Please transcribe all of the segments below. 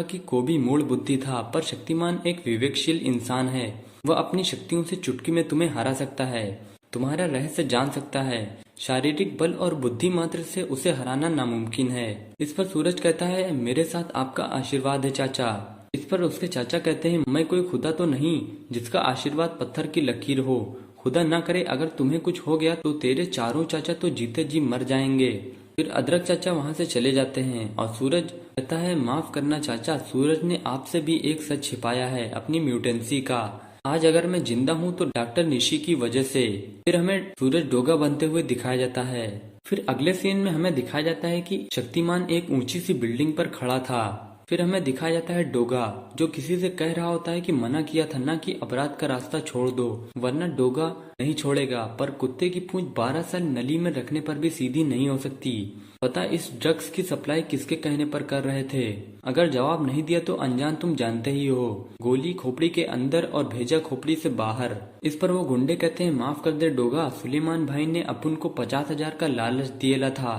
कि कोबी मूड बुद्धि था, पर शक्तिमान एक विवेकशील इंसान है। वह अपनी शक्तियों से चुटकी में तुम्हें हरा सकता है, तुम्हारा रहस्य जान सकता है। शारीरिक बल और बुद्धि मात्र से उसे हराना नामुमकिन है। इस पर सूरज कहता है, मेरे साथ आपका आशीर्वाद है चाचा। इस पर उसके चाचा कहते हैं, मैं कोई खुदा तो नहीं जिसका आशीर्वाद पत्थर की लकीर हो। खुदा ना करे अगर तुम्हें कुछ हो गया तो तेरे चारों चाचा तो जीते जी मर जाएंगे। फिर अदरक चाचा वहां से चले जाते हैं और सूरज कहता है, माफ करना चाचा, सूरज ने आपसे भी एक सच छिपाया है, अपनी म्यूटेंसी का। आज अगर मैं जिंदा हूँ तो डॉक्टर निशी की वजह से। फिर हमें सूरज डोगा बनते हुए दिखाया जाता है। फिर अगले सीन में हमें दिखाया जाता है कि शक्तिमान एक ऊंची सी बिल्डिंग पर खड़ा था। फिर हमें दिखाया जाता है डोगा, जो किसी से कह रहा होता है कि मना किया था ना कि अपराध का रास्ता छोड़ दो, वरना डोगा नहीं छोड़ेगा। पर कुत्ते की पूंछ 12 साल नली में रखने पर भी सीधी नहीं हो सकती। पता इस ड्रग्स की सप्लाई किसके कहने पर कर रहे थे? अगर जवाब नहीं दिया तो अनजान तुम जानते ही हो। गोली खोपड़ी के अंदर और भेजा खोपड़ी से बाहर। इस पर वो गुंडे कहते हैं, माफ कर दे डोगा, सुलेमान भाई ने अपन को 50,000 का लालच दिएला था।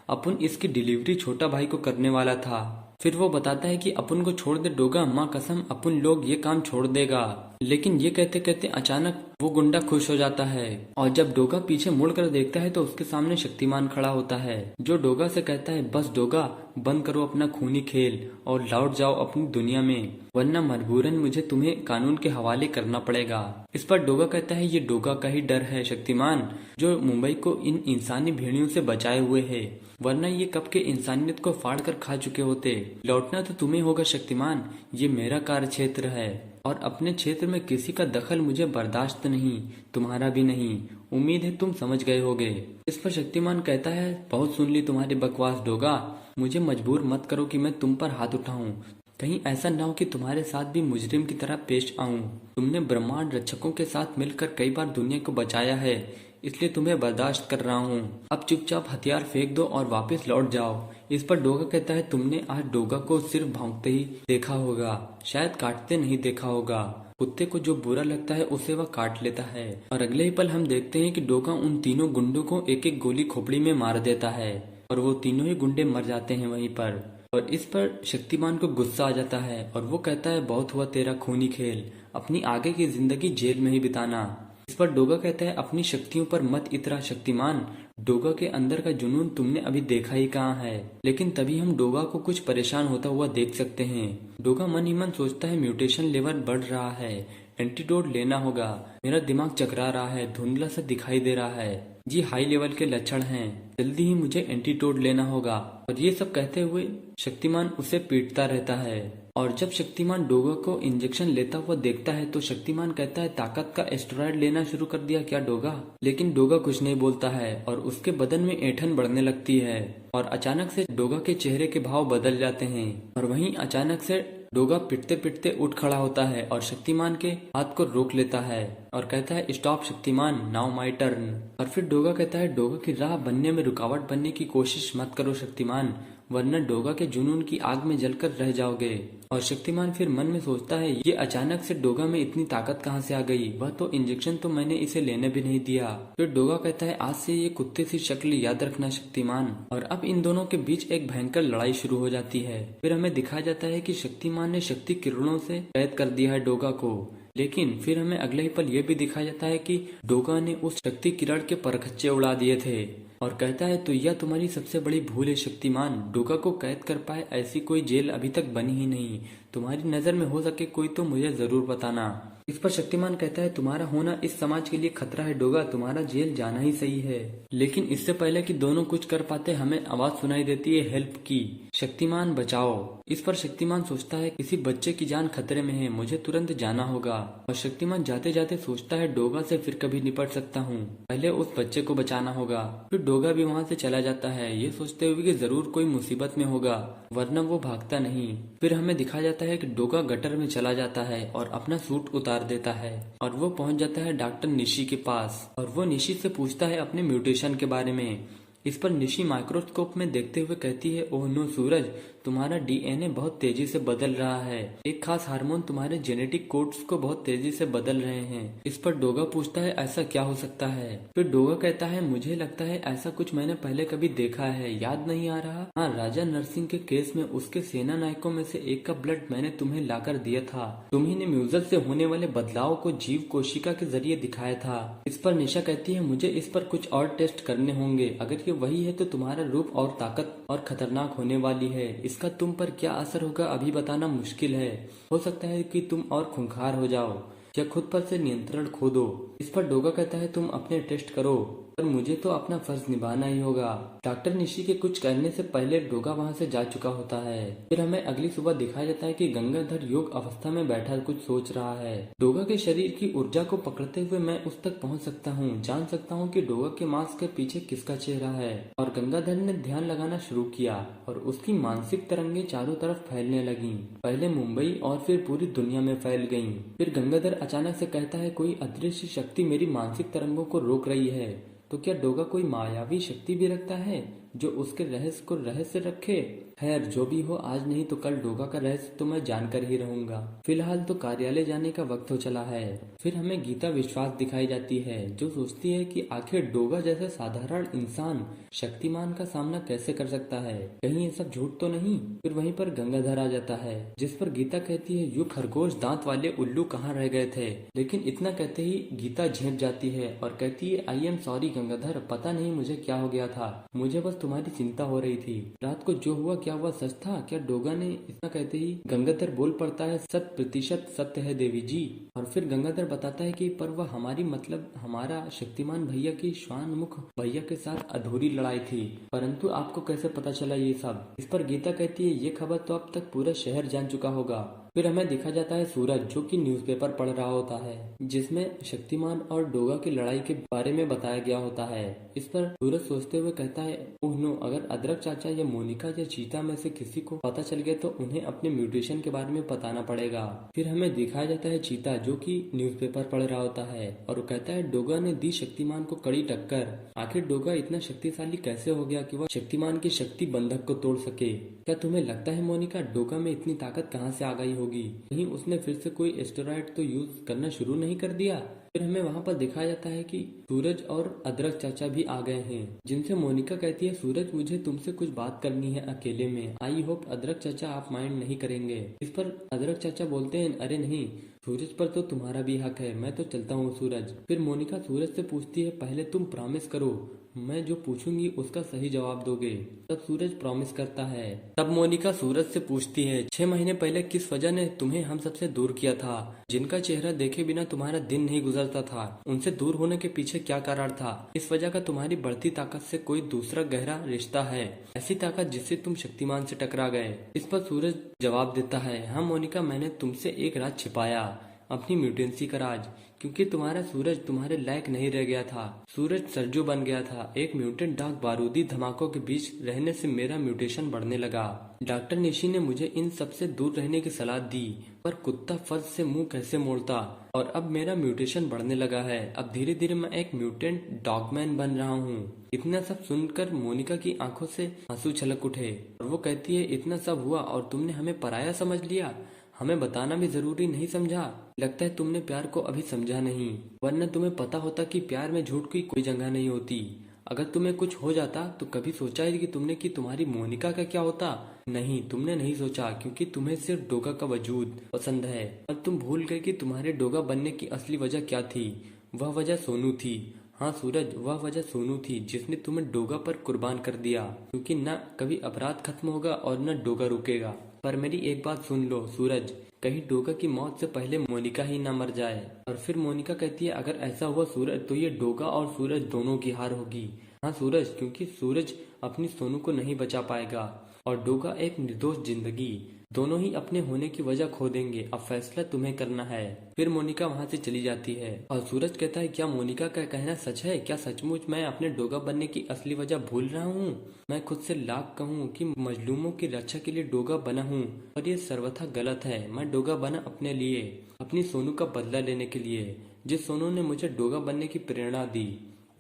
अपन इसकी डिलीवरी छोटा भाई को करने वाला था। फिर वो बताता है कि अपन को छोड़ दे डोगा, माँ कसम अपन लोग ये काम छोड़ देगा। लेकिन ये कहते कहते अचानक वो गुंडा खुश हो जाता है और जब डोगा पीछे मुड़कर देखता है तो उसके सामने शक्तिमान खड़ा होता है, जो डोगा से कहता है, बस डोगा, बंद करो अपना खूनी खेल और लौट जाओ अपनी दुनिया में, वरना मजबूरन मुझे तुम्हें कानून के हवाले करना पड़ेगा। इस पर डोगा कहता है, ये डोगा का ही डर है शक्तिमान, जो मुंबई को इन इंसानी भेड़ियों से बचाए हुए है, वरना ये कब के इंसानियत को फाड़ कर खा चुके होते। लौटना तो तुम्हें होगा शक्तिमान, ये मेरा कार्य क्षेत्र है और अपने क्षेत्र में किसी का दखल मुझे बर्दाश्त नहीं, तुम्हारा भी नहीं। उम्मीद है तुम समझ गए होगे। इस पर शक्तिमान कहता है, बहुत सुन ली तुम्हारी बकवास डोगा, मुझे मजबूर मत करो कि मैं तुम पर हाथ उठाऊं। कहीं ऐसा न हो कि तुम्हारे साथ भी मुजरिम की तरह पेश आऊं। तुमने ब्रह्मांड रक्षकों के साथ मिलकर कई बार दुनिया को बचाया है, इसलिए तुम्हें बर्दाश्त कर रहा हूँ। अब चुपचाप हथियार फेंक दो और वापस लौट जाओ। इस पर डोगा कहता है, तुमने आज डोगा को सिर्फ भौंकते ही देखा होगा, शायद काटते नहीं देखा होगा। कुत्ते को जो बुरा लगता है उसे वह काट लेता है। और अगले ही पल हम देखते हैं कि डोगा उन तीनों गुंडों को एक एक गोली खोपड़ी में मार देता है और वो तीनों ही गुंडे मर जाते हैं वहीं पर। और इस पर शक्तिमान को गुस्सा आ जाता है और वो कहता है, बहुत हुआ तेरा खूनी खेल, अपनी आगे की जिंदगी जेल में ही बिताना। इस पर डोगा कहता है, अपनी शक्तियों पर मत इतरा शक्तिमान, डोगा के अंदर का जुनून तुमने अभी देखा ही कहाँ है। लेकिन तभी हम डोगा को कुछ परेशान होता हुआ देख सकते हैं। डोगा मन ही मन सोचता है, म्यूटेशन लेवल बढ़ रहा है, एंटीडोट लेना होगा, मेरा दिमाग चकरा रहा है, धुंधला सा दिखाई दे रहा है, जी हाई लेवल के लक्षण हैं, जल्दी ही मुझे एंटीडोट लेना होगा। और ये सब कहते हुए शक्तिमान उसे पीटता रहता है। और जब शक्तिमान डोगा को इंजेक्शन लेता हुआ देखता है तो शक्तिमान कहता है, ताकत का एस्टेरॉयड लेना शुरू कर दिया क्या डोगा? लेकिन डोगा कुछ नहीं बोलता है और उसके बदन में ऐंठन बढ़ने लगती है और अचानक से डोगा के चेहरे के भाव बदल जाते हैं। और वहीं अचानक से डोगा पिटते पिटते उठ खड़ा होता है और शक्तिमान के हाथ को रोक लेता है और कहता है, stop Shaktimaan, now my turn. और फिर डोगा कहता है, डोगा की राह बनने में रुकावट बनने की कोशिश मत करो शक्तिमान, वरना डोगा के जुनून की आग में जलकर रह जाओगे। और शक्तिमान फिर मन में सोचता है, ये अचानक से डोगा में इतनी ताकत कहाँ से आ गई, वह तो इंजेक्शन तो मैंने इसे लेने भी नहीं दिया। फिर डोगा कहता है, आज से ये कुत्ते सी शक्ल याद रखना शक्तिमान। और अब इन दोनों के बीच एक भयंकर लड़ाई शुरू हो जाती है। फिर हमें दिखाया जाता है कि शक्तिमान ने शक्ति किरणों से कैद कर दिया है डोगा को। लेकिन फिर हमें अगले ही पल यह भी दिखाया जाता है कि डोगा ने उस शक्ति किरण के परखच्चे उड़ा दिए थे और कहता है, तो यह तुम्हारी सबसे बड़ी भूल है शक्तिमान, डोगा को कैद कर पाए ऐसी कोई जेल अभी तक बनी ही नहीं, तुम्हारी नजर में हो सके कोई तो मुझे जरूर बताना। इस पर शक्तिमान कहता है, तुम्हारा होना इस समाज के लिए खतरा है डोगा, तुम्हारा जेल जाना ही सही है। लेकिन इससे पहले कि दोनों कुछ कर पाते हमें आवाज सुनाई देती है, हेल्प की, शक्तिमान बचाओ। इस पर शक्तिमान सोचता है, किसी बच्चे की जान खतरे में है, मुझे तुरंत जाना होगा। और शक्तिमान जाते जाते सोचता है, डोगा से फिर कभी निपट सकता हूँ, पहले उस बच्चे को बचाना होगा। फिर डोगा भी वहाँ से चला जाता है, ये सोचते हुए कि जरूर कोई मुसीबत में होगा, वरना वो भागता नहीं। फिर हमें दिखाया जाता है कि डोगा गटर में चला जाता है और अपना सूट उतार देता है और वो पहुंच जाता है डॉक्टर निशी के पास और वो निशी से पूछता है अपने म्यूटेशन के बारे में। इस पर निशी माइक्रोस्कोप में देखते हुए कहती है, ओह नो सूरज, तुम्हारा डीएनए बहुत तेजी से बदल रहा है। एक खास हार्मोन तुम्हारे जेनेटिक कोड्स को बहुत तेजी से बदल रहे हैं। इस पर डोगा पूछता है ऐसा क्या हो सकता है। फिर डोगा कहता है मुझे लगता है ऐसा कुछ मैंने पहले कभी देखा है, याद नहीं आ रहा। हाँ, राजा नरसिंह के केस में उसके सेना नायकों में से एक का ब्लड मैंने तुम्हें लाकर दिया था। तुम्ही ने म्यूजल से होने वाले बदलाव को जीव कोशिका के जरिए दिखाया था। इस पर निशा कहती है मुझे इस पर कुछ और टेस्ट करने होंगे। अगर ये वही है तो तुम्हारा रूप और ताकत और खतरनाक होने वाली है। इसका तुम पर क्या असर होगा अभी बताना मुश्किल है। हो सकता है कि तुम और खूंखार हो जाओ या खुद पर से नियंत्रण खो दो। इस पर डोगा कहता है तुम अपने टेस्ट करो, पर मुझे तो अपना फर्ज निभाना ही होगा। डॉक्टर निशी के कुछ कहने से पहले डोगा वहां से जा चुका होता है। फिर हमें अगली सुबह दिखाया जाता है कि गंगाधर योग अवस्था में बैठा कुछ सोच रहा है। डोगा के शरीर की ऊर्जा को पकड़ते हुए मैं उस तक पहुंच सकता हूं, जान सकता हूं कि डोगा के मास्क के पीछे किसका चेहरा है। और गंगाधर ने ध्यान लगाना शुरू किया और उसकी मानसिक तरंगे चारों तरफ फैलने लगी। पहले मुंबई और फिर पूरी दुनिया में फैल गईं। फिर गंगाधर अचानक से कहता है कोई अदृश्य शक्ति मेरी मानसिक तरंगों को रोक रही है। तो क्या डोगा कोई मायावी शक्ति भी रखता है जो उसके रहस्य को रहस्य रखे। खैर जो भी हो, आज नहीं तो कल डोगा का रहस्य तो मैं जानकर ही रहूंगा। फिलहाल तो कार्यालय जाने का वक्त हो चला है। फिर हमें गीता विश्वास दिखाई जाती है जो सोचती है कि आखिर डोगा जैसे साधारण इंसान शक्तिमान का सामना कैसे कर सकता है, कहीं ये सब झूठ तो नहीं। फिर वहीं पर गंगाधर आ जाता है जिस पर गीता कहती है यू खरगोश दांत वाले उल्लू कहाँ रह गए थे। लेकिन इतना कहते ही गीता झेप जाती है और कहती है आई एम सॉरी गंगाधर, पता नहीं मुझे क्या हो गया था, मुझे बस तुम्हारी चिंता हो रही थी। रात को जो हुआ क्या हुआ सच था क्या। डोगा ने इतना कहते ही गंगाधर बोल पड़ता है 100% सत्य है देवी जी। और फिर गंगाधर बताता है कि पर वह हमारी मतलब हमारा शक्तिमान भैया की श्वानमुख भैया के साथ अधूरी लड़ाई थी, परंतु आपको कैसे पता चला ये सब। इस पर गीता कहती है ये खबर तो अब तक पूरा शहर जान चुका होगा। फिर हमें दिखा जाता है सूरज जो कि न्यूज़पेपर पढ़ रहा होता है जिसमें शक्तिमान और डोगा की लड़ाई के बारे में बताया गया होता है। इस पर सूरज सोचते हुए कहता है ओह नो, अगर अदरक चाचा या मोनिका या चीता में से किसी को पता चल गया तो उन्हें अपने म्यूटेशन के बारे में बताना पड़ेगा। फिर हमें दिखाया जाता है चीता जो कि न्यूज़पेपर पढ़ रहा होता है और वो कहता है डोगा ने दी शक्तिमान को कड़ी टक्कर। आखिर डोगा इतना शक्तिशाली कैसे हो गया कि वह शक्तिमान की शक्ति बंधक को तोड़ सके। क्या तुम्हें लगता है मोनिका डोगा में इतनी ताकत कहाँ से आ गई होगी। कहीं उसने फिर से कोई एस्टेरॉइड तो यूज करना शुरू नहीं कर दिया। फिर हमें वहाँ पर दिखाया जाता है कि सूरज और अदरक चाचा भी आ गए हैं जिनसे मोनिका कहती है सूरज मुझे तुमसे कुछ बात करनी है अकेले में। आई होप अदरक चाचा आप माइंड नहीं करेंगे। इस पर अदरक चाचा बोलते हैं अरे नहीं, सूरज पर तो तुम्हारा भी हक है, मैं तो चलता हूँ सूरज। फिर मोनिका सूरज से पूछती है पहले तुम प्रॉमिस करो मैं जो पूछूंगी उसका सही जवाब दोगे। तब सूरज प्रॉमिस करता है। तब मोनिका सूरज से पूछती है 6 महीने पहले किस वजह ने तुम्हें हम सबसे दूर किया था, जिनका चेहरा देखे बिना तुम्हारा दिन नहीं गुजरता था, उनसे दूर होने के पीछे क्या कारण था। इस वजह का तुम्हारी बढ़ती ताकत से कोई दूसरा गहरा रिश्ता है, ऐसी ताकत जिससे तुम शक्तिमान से टकरा गए। इस पर सूरज जवाब देता है हाँ मोनिका, मैंने तुमसे एक राज छिपाया, अपनी म्यूटेंसी का राज, क्योंकि तुम्हारा सूरज तुम्हारे लायक नहीं रह गया था। सूरज सरजू बन गया था। एक म्यूटेंट डाक बारूदी धमाकों के बीच रहने से मेरा म्यूटेशन बढ़ने लगा। डॉक्टर निशी ने मुझे इन सब से दूर रहने की सलाह दी, पर कुत्ता फर्ज से मुंह कैसे मोड़ता। और अब मेरा म्यूटेशन बढ़ने लगा है। अब धीरे धीरे मैं एक म्यूटेंट डॉगमैन बन रहा हूँ। इतना सब सुनकर मोनिका की आंखों से आंसू छलक उठे और वो कहती है इतना सब हुआ और तुमने हमें पराया समझ लिया, हमें बताना भी जरूरी नहीं समझा। लगता है तुमने प्यार को अभी समझा नहीं, वरना तुम्हें पता होता कि प्यार में झूठ की कोई जगह नहीं होती। अगर तुम्हें कुछ हो जाता तो कभी सोचा है कि तुमने कि तुम्हारी मोनिका का क्या होता। नहीं, तुमने नहीं सोचा क्योंकि तुम्हें सिर्फ डोगा का वजूद पसंद है। और तुम भूल गए कि तुम्हारे डोगा बनने की असली वजह क्या थी। वह वजह सोनू थी। हाँ सूरज, वह वजह सोनू थी जिसने तुम्हें डोगा पर कुर्बान कर दिया, क्योंकि न कभी अपराध खत्म होगा और न डोगा रुकेगा। पर मेरी एक बात सुन लो सूरज, कहीं डोगा की मौत से पहले मोनिका ही ना मर जाए। और फिर मोनिका कहती है अगर ऐसा हुआ सूरज तो ये डोगा और सूरज दोनों की हार होगी। हाँ सूरज, क्योंकि सूरज अपनी सोनू को नहीं बचा पाएगा और डोगा एक निर्दोष जिंदगी, दोनों ही अपने होने की वजह खो देंगे। अब फैसला तुम्हें करना है। फिर मोनिका वहाँ से चली जाती है और सूरज कहता है क्या मोनिका का कहना सच है। क्या सचमुच मैं अपने डोगा बनने की असली वजह भूल रहा हूँ। मैं खुद से लाख कहूँ कि मजलूमों की रक्षा के लिए डोगा बना हूँ, पर यह सर्वथा गलत है। मैं डोगा बना अपने लिए, अपनी सोनू का बदला लेने के लिए, जिस सोनू ने मुझे डोगा बनने की प्रेरणा दी।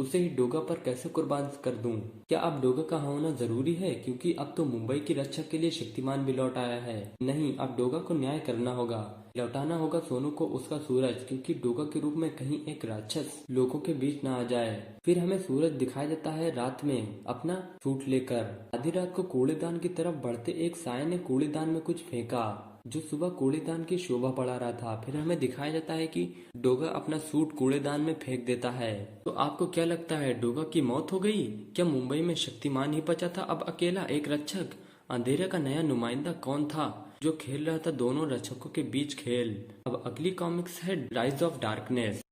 उसे ही डोगा पर कैसे कुर्बान कर दूं? क्या अब डोगा का होना जरूरी है, क्योंकि अब तो मुंबई की रक्षा के लिए शक्तिमान भी लौट आया है? नहीं, अब डोगा को न्याय करना होगा, लौटाना होगा सोनू को उसका सूरज, क्योंकि डोगा के रूप में कहीं एक राक्षस लोगों के बीच ना आ जाए। फिर हमें सूरज दिखाई देता है रात में अपना सूट लेकर। आधी रात को कूड़ेदान की तरफ बढ़ते एक साय ने कूड़ेदान में कुछ फेंका जो सुबह कूड़ेदान की शोभा बढ़ा रहा था। फिर हमें दिखाया जाता है कि डोगा अपना सूट कूड़ेदान में फेंक देता है। तो आपको क्या लगता है, डोगा की मौत हो गई? क्या मुंबई में शक्तिमान ही बचा था अब अकेला, एक रक्षक? अंधेरे का नया नुमाइंदा कौन था जो खेल रहा था दोनों रक्षकों के बीच खेल? अब अगली कॉमिक्स है राइज ऑफ डार्कनेस।